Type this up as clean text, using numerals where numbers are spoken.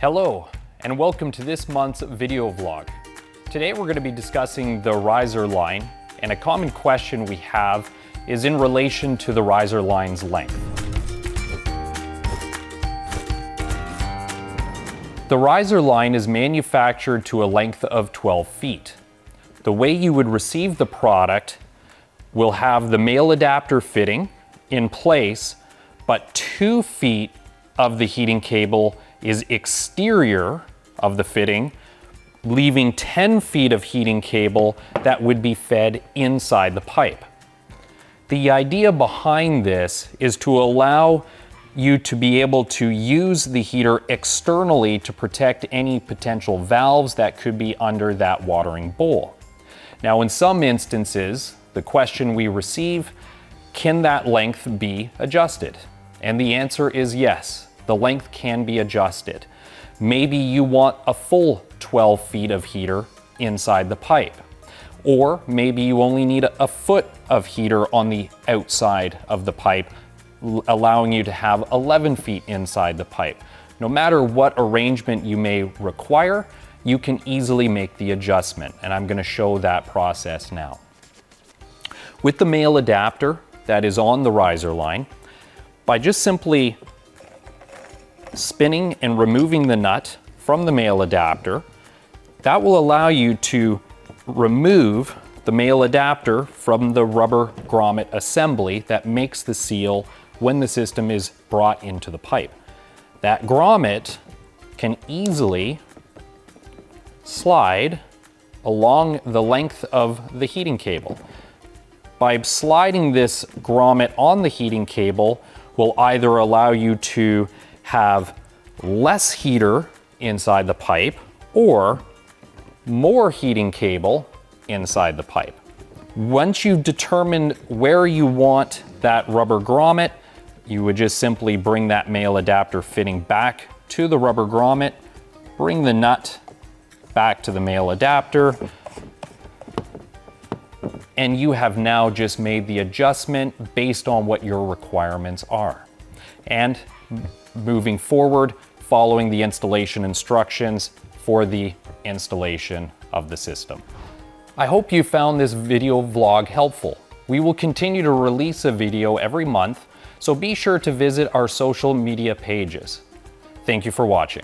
Hello, and welcome to this month's video vlog. Today we're going to be discussing the Rizer-Line, and a common question we have is in relation to the Rizer-Line's length. The Rizer-Line is manufactured to a length of 12 feet. The way you would receive the product will have the male adapter fitting in place, but 2 feet of the heating cable is exterior of the fitting, leaving 10 feet of heating cable that would be fed inside the pipe. The idea behind this is to allow you to be able to use the heater externally to protect any potential valves that could be under that watering bowl. Now, in some instances, the question we receive, can that length be adjusted? And the answer is yes. The length can be adjusted. Maybe you want a full 12 feet of heater inside the pipe. Or maybe you only need a foot of heater on the outside of the pipe, allowing you to have 11 feet inside the pipe. No matter what arrangement you may require, you can easily make the adjustment, and I'm going to show that process now. With the male adapter that is on the Rizer-Line, by just simply spinning and removing the nut from the male adapter, that will allow you to remove the male adapter from the rubber grommet assembly that makes the seal when the system is brought into the pipe. That grommet can easily slide along the length of the heating cable. By sliding this grommet on the heating cable will either allow you to have less heater inside the pipe or more heating cable inside the pipe. Once you've determined where you want that rubber grommet, you would just simply bring that male adapter fitting back to the rubber grommet, bring the nut back to the male adapter, and you have now just made the adjustment based on what your requirements are. And moving forward, following the installation instructions for the installation of the system. I hope you found this video vlog helpful. We will continue to release a video every month, so be sure to visit our social media pages. Thank you for watching.